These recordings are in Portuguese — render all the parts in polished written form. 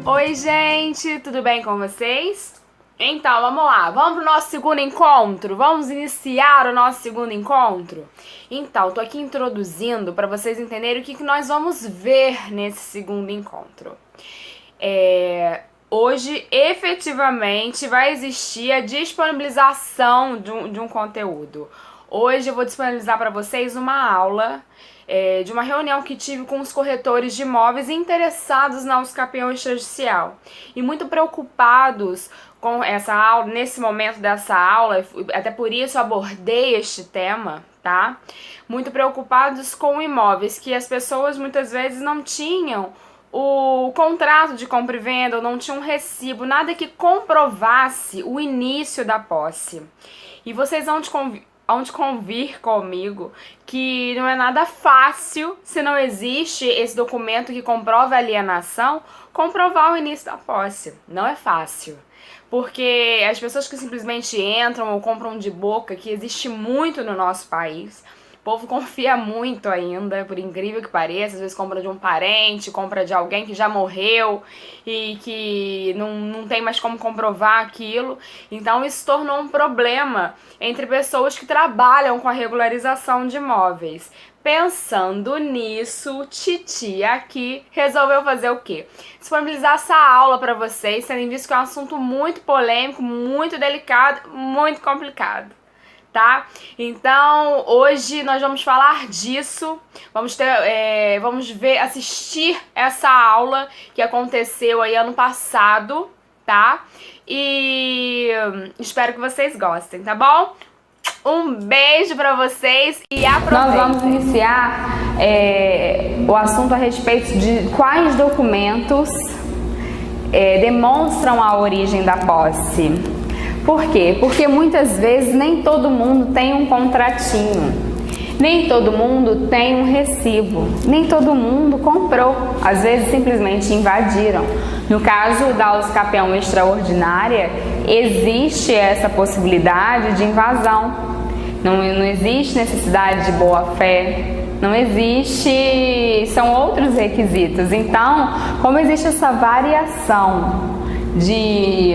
Oi, gente, tudo bem com vocês? Então, vamos lá, vamos pro nosso segundo encontro? Vamos iniciar o nosso segundo encontro? Então, tô aqui introduzindo para vocês entenderem o que nós vamos ver nesse segundo encontro. Hoje, efetivamente, vai existir a disponibilização de um conteúdo. Hoje eu vou disponibilizar para vocês uma aula de uma reunião que tive com os corretores de imóveis interessados na Usucapião Extrajudicial e muito preocupados com essa aula, nesse momento dessa aula, até por isso abordei este tema, tá? Muito preocupados com imóveis que as pessoas muitas vezes não tinham o contrato de compra e venda, ou não tinham um recibo, nada que comprovasse o início da posse. E vocês vão de convir comigo que não é nada fácil, se não existe esse documento que comprova a alienação, comprovar o início da posse. Não é fácil. Porque as pessoas que simplesmente entram ou compram de boca, que existe muito no nosso país, o povo confia muito ainda, por incrível que pareça. Às vezes compra de um parente, compra de alguém que já morreu e que não tem mais como comprovar aquilo. Então isso tornou um problema entre pessoas que trabalham com a regularização de imóveis. Pensando nisso, Titi aqui resolveu fazer o quê? Disponibilizar essa aula para vocês, tendo visto que é um assunto muito polêmico, muito delicado, muito complicado. Tá? Então, hoje nós vamos falar disso, vamos assistir essa aula que aconteceu aí ano passado, tá? E espero que vocês gostem, tá bom? Um beijo pra vocês e aproveitem. Nós vamos iniciar o assunto a respeito de quais documentos demonstram a origem da posse. Por quê? Porque muitas vezes nem todo mundo tem um contratinho, nem todo mundo tem um recibo, nem todo mundo comprou, às vezes simplesmente invadiram. No caso da Usucapião Extraordinária, existe essa possibilidade de invasão, não existe necessidade de boa-fé, não existe, são outros requisitos. Então, como existe essa variação de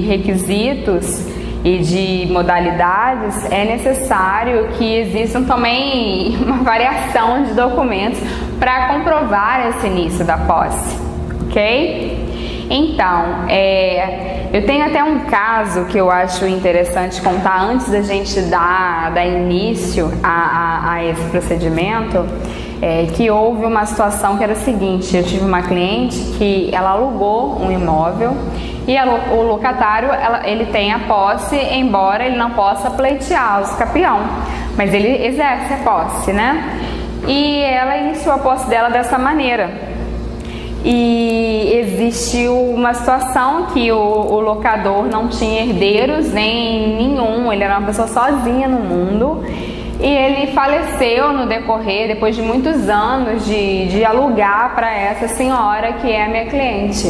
requisitos e de modalidades, é necessário que existam também uma variação de documentos para comprovar esse início da posse, ok? Então, eu tenho até um caso que eu acho interessante contar antes da gente dar início a esse procedimento. Que houve uma situação que era o seguinte: eu tive uma cliente que ela alugou um imóvel e o locatário ele tem a posse, embora ele não possa pleitear o Usucapião, mas ele exerce a posse, né? E ela iniciou a posse dela dessa maneira. E existiu uma situação que o locador não tinha herdeiros nem nenhum, ele era uma pessoa sozinha no mundo. E ele faleceu no decorrer, depois de muitos anos de alugar para essa senhora que é a minha cliente.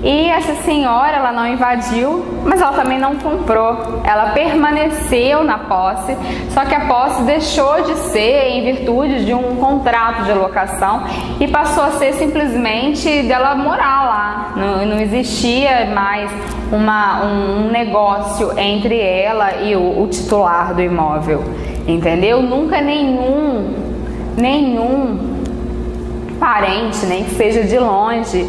E essa senhora, ela não invadiu, mas ela também não comprou. Ela permaneceu na posse, só que a posse deixou de ser em virtude de um contrato de locação e passou a ser simplesmente dela morar lá. Não existia mais um negócio entre ela e o titular do imóvel. Entendeu? Nunca nenhum parente, nem que seja de longe,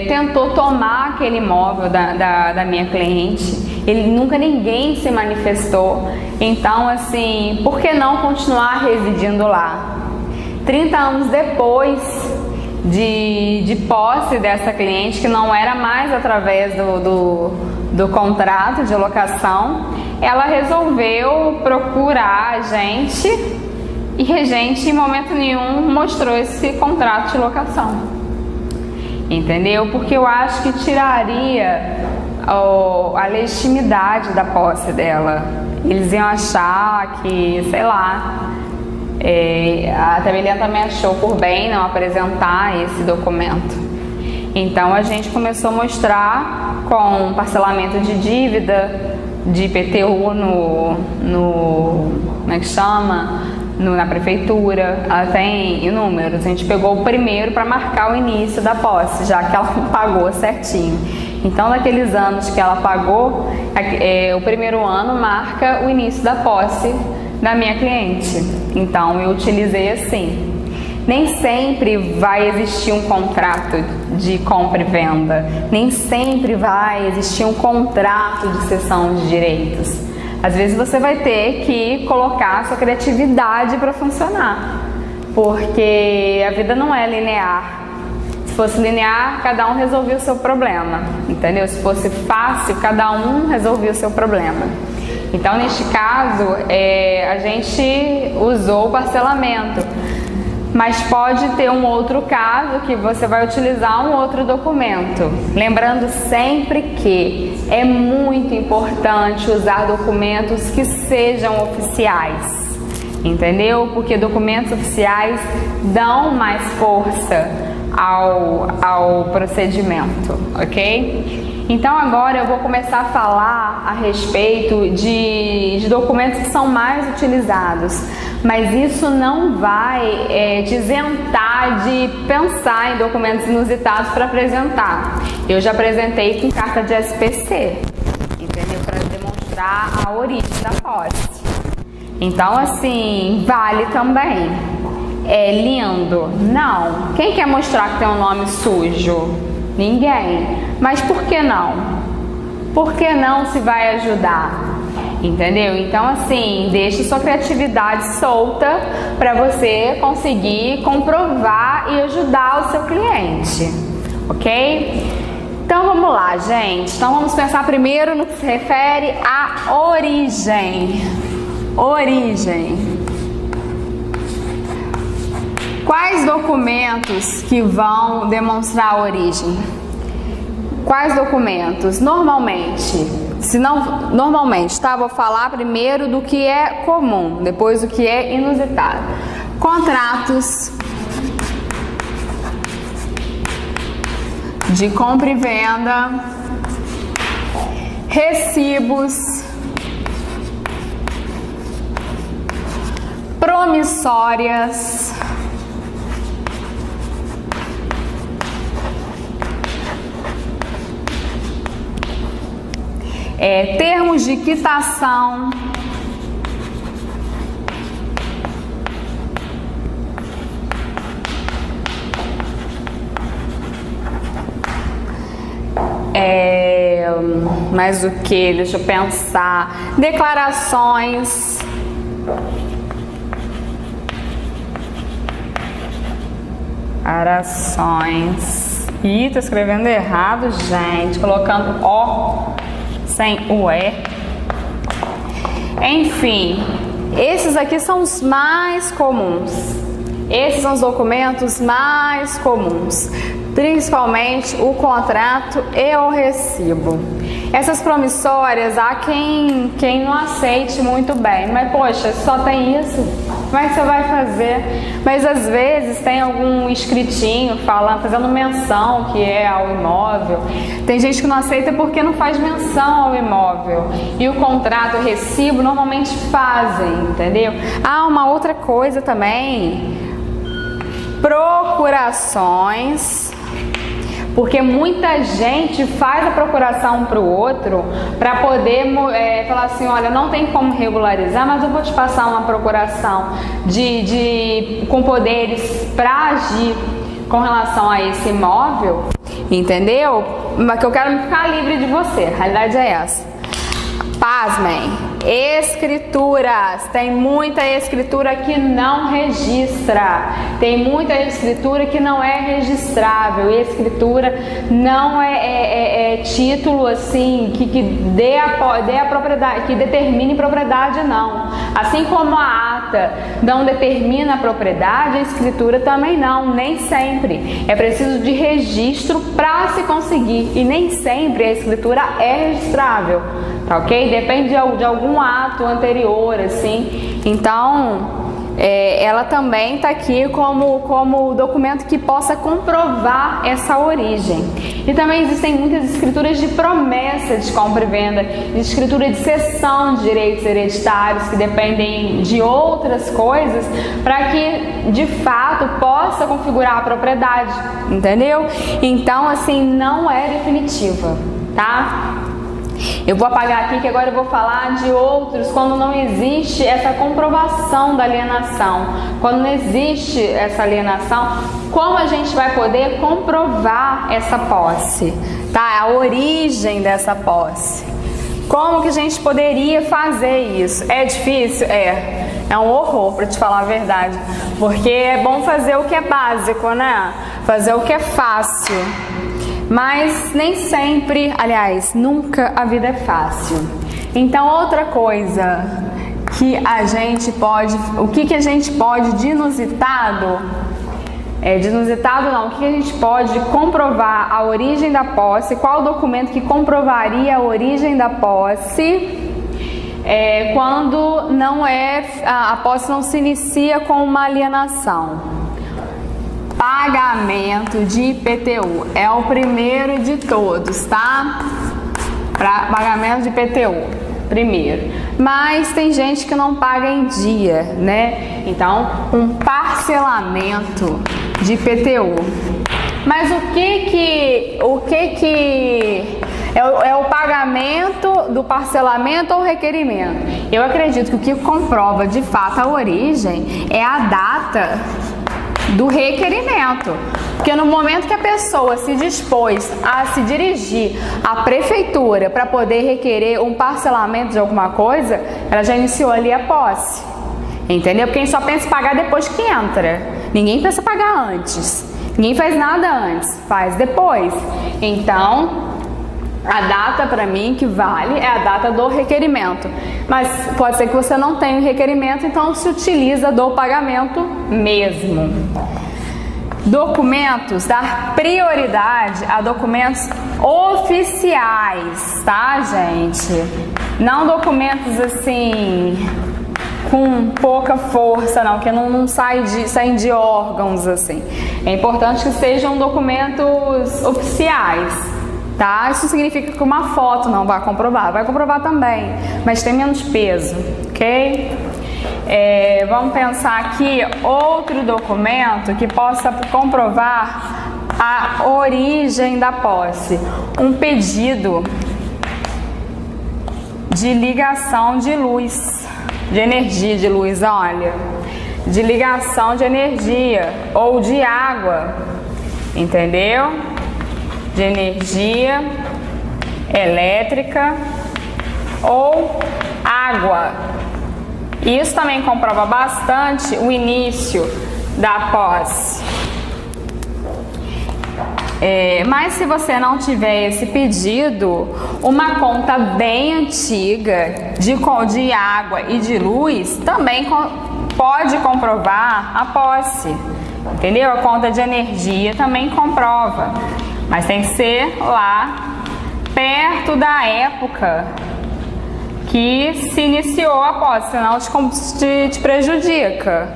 tentou tomar aquele imóvel da minha cliente. Nunca ninguém se manifestou. Então, assim, por que não continuar residindo lá? 30 anos depois de posse dessa cliente, que não era mais através do contrato de locação, ela resolveu procurar a gente e a gente em momento nenhum mostrou esse contrato de locação, entendeu? Porque eu acho que tiraria a legitimidade da posse dela. Eles iam achar que, sei lá, a tabeliã também achou por bem não apresentar esse documento. Então a gente começou a mostrar com parcelamento de dívida, de IPTU como é que chama? Na prefeitura, ela tem inúmeros. A gente pegou o primeiro para marcar o início da posse, já que ela pagou certinho. Então, naqueles anos que ela pagou, o primeiro ano marca o início da posse da minha cliente. Então, eu utilizei assim. Nem sempre vai existir um contrato de compra e venda, nem sempre vai existir um contrato de cessão de direitos. Às vezes você vai ter que colocar a sua criatividade para funcionar, porque a vida não é linear. Se fosse linear, cada um resolvia o seu problema, entendeu? Se fosse fácil, cada um resolvia o seu problema. Então, neste caso, a gente usou o parcelamento. Mas pode ter um outro caso que você vai utilizar um outro documento. Lembrando sempre que é muito importante usar documentos que sejam oficiais, entendeu? Porque documentos oficiais dão mais força ao procedimento, ok? Então agora eu vou começar a falar a respeito de documentos que são mais utilizados, mas isso não vai te isentar de pensar em documentos inusitados para apresentar. Eu já apresentei com carta de SPC, entendeu? Para demonstrar a origem da posse. Então assim, vale também. É lindo? Não. Quem quer mostrar que tem um nome sujo? Ninguém. Mas por que não? Por que não se vai ajudar? Entendeu? Então assim, deixe sua criatividade solta para você conseguir comprovar e ajudar o seu cliente, ok? Então vamos lá, gente. Então vamos pensar primeiro no que se refere à origem. Origem. Quais documentos que vão demonstrar a origem? Quais documentos? Normalmente, tá? Vou falar primeiro do que é comum, depois do que é inusitado. Contratos de compra e venda, recibos, promissórias, termos de quitação, mais o que? Deixa eu pensar. Declarações, Ih, tô escrevendo errado, gente. Colocando O sem o E. Enfim, esses aqui são os mais comuns. Esses são os documentos mais comuns, principalmente o contrato e o recibo. Essas promissórias, há quem não aceite muito bem, mas poxa, só tem isso? Como é que você vai fazer? Mas às vezes tem algum escritinho fazendo menção que é ao imóvel. Tem gente que não aceita porque não faz menção ao imóvel. E o contrato e o recibo normalmente fazem, entendeu? Uma outra coisa também, procurações. Porque muita gente faz a procuração para o outro para poder falar assim, olha, não tem como regularizar, mas eu vou te passar uma procuração com poderes para agir com relação a esse imóvel, entendeu? Mas que eu quero ficar livre de você, a realidade é essa. Pasmem, escrituras, tem muita escritura que não registra, tem muita escritura que não é registrável. Escritura não é título assim que dê a propriedade, que determine propriedade, não. Assim como a ata não determina a propriedade, a escritura também não, nem sempre. É preciso de registro para se conseguir e nem sempre a escritura é registrável, tá ok? Depende de algum ato anterior, assim. Então, ela também está aqui como documento que possa comprovar essa origem. E também existem muitas escrituras de promessa de compra e venda, de escritura de cessão de direitos hereditários que dependem de outras coisas para que de fato possa configurar a propriedade, entendeu? Então, assim, não é definitiva, tá? Eu vou apagar aqui que agora eu vou falar de outros quando não existe essa comprovação da alienação. Quando não existe essa alienação, como a gente vai poder comprovar essa posse, tá? A origem dessa posse. Como que a gente poderia fazer isso? É difícil? É um horror, para te falar a verdade. Porque é bom fazer o que é básico, né? Fazer o que é fácil. Mas nem sempre, aliás, nunca a vida é fácil. Então, outra coisa que a gente pode, o que a gente pode de inusitado, o que a gente pode comprovar a origem da posse, qual documento que comprovaria a origem da posse, quando não a posse não se inicia com uma alienação. Pagamento de IPTU é o primeiro de todos, tá? Pagamento de IPTU, primeiro. Mas tem gente que não paga em dia, né? Então, um parcelamento de IPTU. Mas o que é o pagamento do parcelamento ou requerimento? Eu acredito que o que comprova de fato a origem é a data do requerimento, porque no momento que a pessoa se dispôs a se dirigir à prefeitura para poder requerer um parcelamento de alguma coisa, ela já iniciou ali a posse, entendeu? Porque a gente só pensa em pagar depois que entra, ninguém pensa em pagar antes, ninguém faz nada antes, faz depois. Então, a data para mim que vale é a data do requerimento, mas pode ser que você não tenha o requerimento, então se utiliza do pagamento mesmo. Documentos, dar prioridade a documentos oficiais, tá, gente? Não documentos assim com pouca força, não, que não saem de órgãos assim. É importante que sejam documentos oficiais. Tá? Isso significa que uma foto não vai comprovar também, mas tem menos peso, ok? Vamos pensar aqui outro documento que possa comprovar a origem da posse. Um pedido de ligação de luz, de energia de luz, olha, de ligação de energia ou de água, entendeu? De energia elétrica ou água. Isso também comprova bastante o início da posse. Mas se você não tiver esse pedido, uma conta bem antiga de água e de luz também pode comprovar a posse, entendeu? A conta de energia também comprova. Mas tem que ser lá perto da época que se iniciou a posse, senão te prejudica,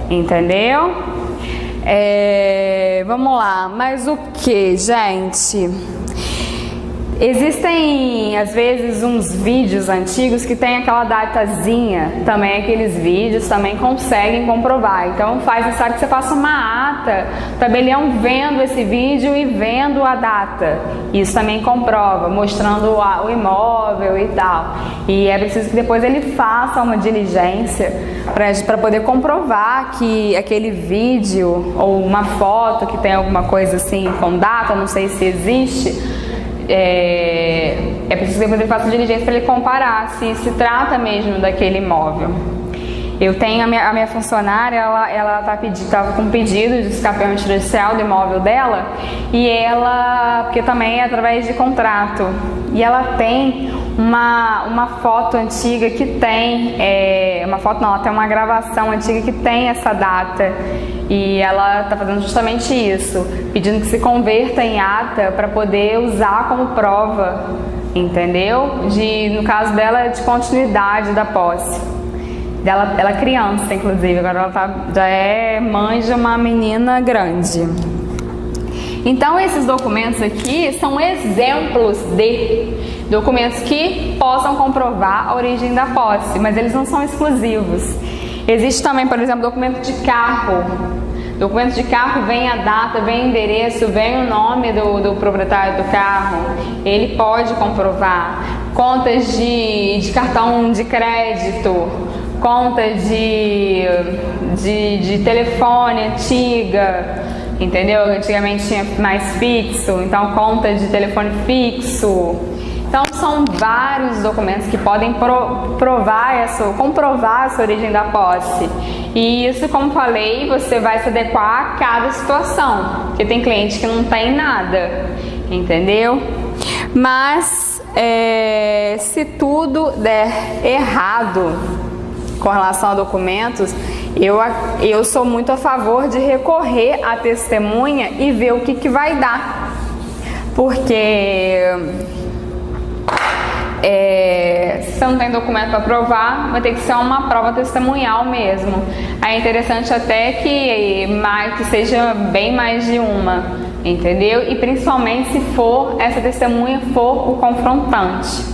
entendeu? Vamos lá, mas o que, gente? Existem, às vezes, uns vídeos antigos que tem aquela datazinha, também aqueles vídeos também conseguem comprovar. Então, faz necessário que você faça uma ata, tabelião vendo esse vídeo e vendo a data. Isso também comprova, mostrando o imóvel e tal. E é preciso que depois ele faça uma diligência para poder comprovar que aquele vídeo ou uma foto que tem alguma coisa assim com data, não sei se existe, é preciso que depois ele faça diligência para ele comparar se trata mesmo daquele imóvel. Eu tenho a minha funcionária, ela estava com um pedido de escapeamento judicial do imóvel dela, e porque também é através de contrato, e ela tem uma foto antiga que tem, ela tem uma gravação antiga que tem essa data, e ela está fazendo justamente isso, pedindo que se converta em ata para poder usar como prova, entendeu? No caso dela, de continuidade da posse. Ela é criança, inclusive, agora ela já é mãe de uma menina grande. Então, esses documentos aqui são exemplos de documentos que possam comprovar a origem da posse, mas eles não são exclusivos. Existe também, por exemplo, documento de carro. Documento de carro vem a data, vem o endereço, vem o nome do proprietário do carro. Ele pode comprovar. Contas de cartão de crédito, contas de telefone antiga, entendeu? Antigamente tinha mais fixo, então contas de telefone fixo. Então são vários documentos que podem comprovar essa origem da posse. E isso, como falei, você vai se adequar a cada situação, porque tem cliente que não tem nada, entendeu? Mas se tudo der errado com relação a documentos, eu sou muito a favor de recorrer à testemunha e ver o que vai dar, porque se você não tem documento para provar, vai ter que ser uma prova testemunhal mesmo. Aí é interessante até que seja bem mais de uma, entendeu? E principalmente se essa testemunha for o confrontante,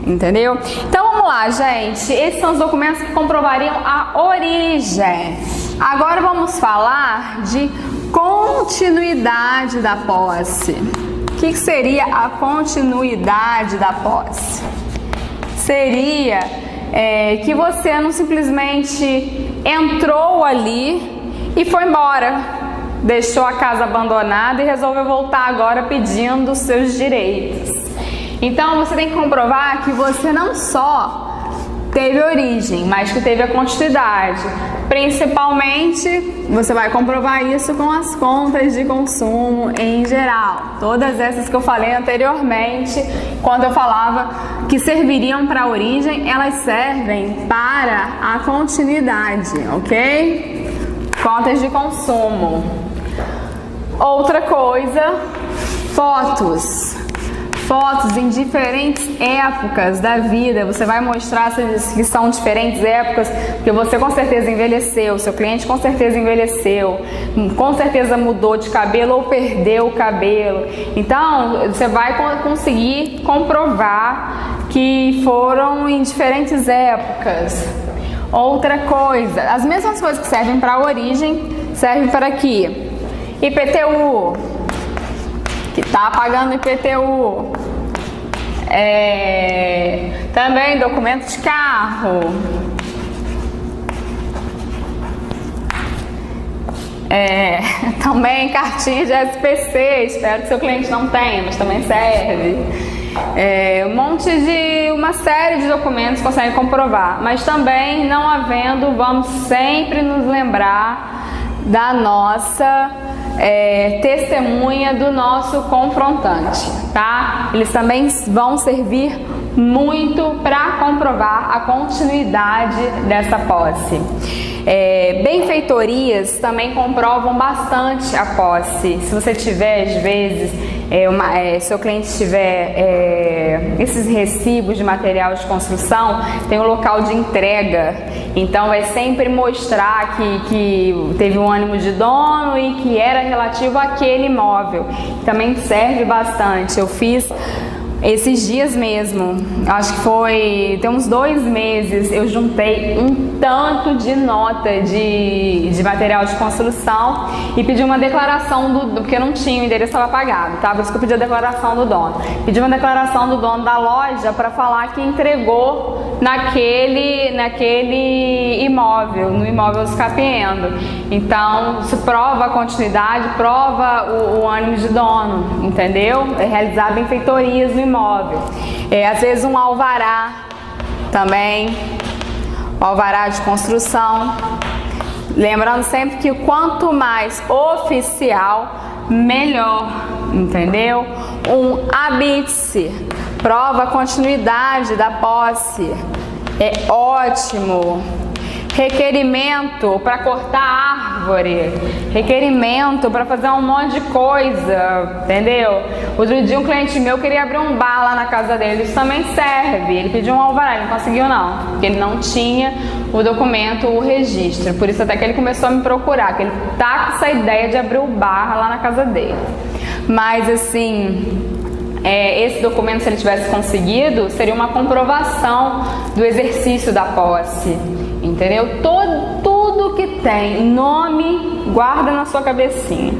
entendeu? Então vamos lá, gente. Esses são os documentos que comprovariam a origem. Agora vamos falar de continuidade da posse. O que seria a continuidade da posse? Seria que você não simplesmente entrou ali e foi embora, deixou a casa abandonada e resolveu voltar agora pedindo os seus direitos. Então você tem que comprovar que você não só teve origem, mas que teve a continuidade. Principalmente, você vai comprovar isso com as contas de consumo em geral. Todas essas que eu falei anteriormente, quando eu falava que serviriam para a origem, elas servem para a continuidade, ok? Contas de consumo. Outra coisa, fotos em diferentes épocas da vida. Você vai mostrar que são diferentes épocas, porque você com certeza envelheceu, seu cliente com certeza envelheceu, com certeza mudou de cabelo ou perdeu o cabelo. Então você vai conseguir comprovar que foram em diferentes épocas. Outra coisa, as mesmas coisas que servem para a origem servem para aqui. IPTU, que está pagando IPTU. Também documento de carro. Também cartinha de SPC, espero que seu cliente não tenha, mas também serve. Uma série de documentos consegue comprovar, mas também não havendo, vamos sempre nos lembrar da nossa testemunha, do nosso confrontante, tá? Eles também vão servir muito para comprovar a continuidade dessa posse. Benfeitorias também comprovam bastante a posse. Se você tiver, às vezes, seu cliente tiver esses recibos de material de construção, tem um local de entrega, então vai sempre mostrar que teve um ânimo de dono e que era relativo àquele imóvel. Também serve bastante. Eu fiz esses dias mesmo, acho que tem uns 2 meses, eu juntei um tanto de nota de material de construção e pedi uma declaração porque não tinha, o endereço estava apagado, tá? Por isso que eu pedi a declaração do dono. Pedi uma declaração do dono da loja para falar que entregou naquele imóvel, no imóvel escapiendo. Então, isso prova a continuidade, prova o ânimo de dono, entendeu? Realizar benfeitorias no imóvel. Às vezes um alvará também, o alvará de construção. Lembrando sempre que quanto mais oficial, melhor, entendeu? Um habite-se, prova a continuidade da posse, é ótimo. requerimento para cortar árvore, requerimento para fazer um monte de coisa, entendeu? Outro dia um cliente meu queria abrir um bar lá na casa dele, isso também serve. Ele pediu um alvará, ele não conseguiu não, porque ele não tinha o documento, o registro. Por isso até que ele começou a me procurar, que ele tá com essa ideia de abrir o bar lá na casa dele. Mas assim, esse documento, se ele tivesse conseguido, seria uma comprovação do exercício da posse, entendeu? Tudo que tem nome, guarda na sua cabecinha.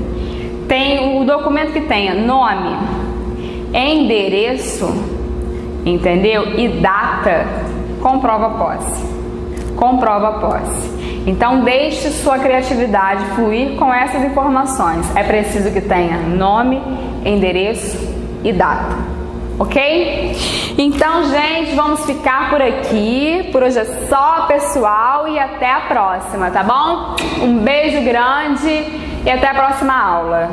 Tem o documento que tenha nome, endereço, entendeu? E data, comprova a posse. Comprova a posse. Então deixe sua criatividade fluir com essas informações. É preciso que tenha nome, endereço e data, ok? Então, gente, vamos ficar por aqui. Por hoje é só, pessoal, e até a próxima, tá bom? Um beijo grande e até a próxima aula.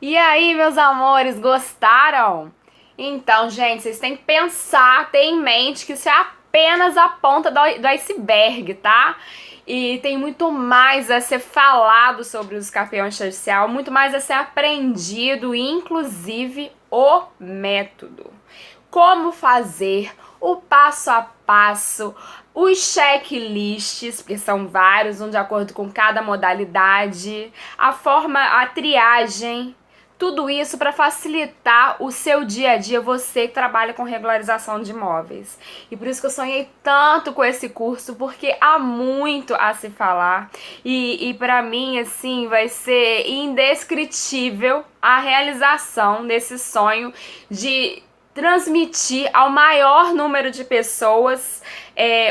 E aí, meus amores, gostaram? Então, gente, vocês têm que pensar, ter em mente que isso é apenas a ponta do iceberg, tá? E tem muito mais a ser falado sobre o escafé artificial, muito mais a ser aprendido, inclusive o método. Como fazer, o passo a passo, os checklists, porque são vários, um de acordo com cada modalidade, a forma, a triagem. Tudo isso para facilitar o seu dia a dia, você que trabalha com regularização de imóveis. E por isso que eu sonhei tanto com esse curso, porque há muito a se falar. E para mim, assim, vai ser indescritível a realização desse sonho de transmitir ao maior número de pessoas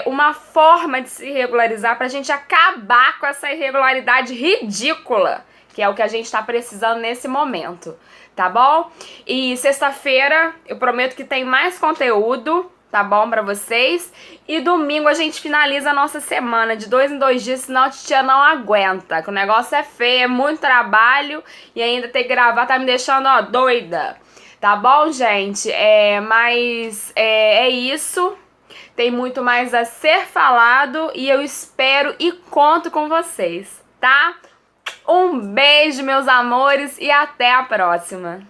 uma forma de se regularizar para a gente acabar com essa irregularidade ridícula, que é o que a gente tá precisando nesse momento, tá bom? E sexta-feira eu prometo que tem mais conteúdo, tá bom, pra vocês? E domingo a gente finaliza a nossa semana, de 2 em 2 dias, senão a titia não aguenta, que o negócio é feio, é muito trabalho e ainda ter que gravar tá me deixando, ó, doida. Tá bom, gente? Mas é isso. Tem muito mais a ser falado e eu espero e conto com vocês, tá? Um beijo, meus amores, e até a próxima!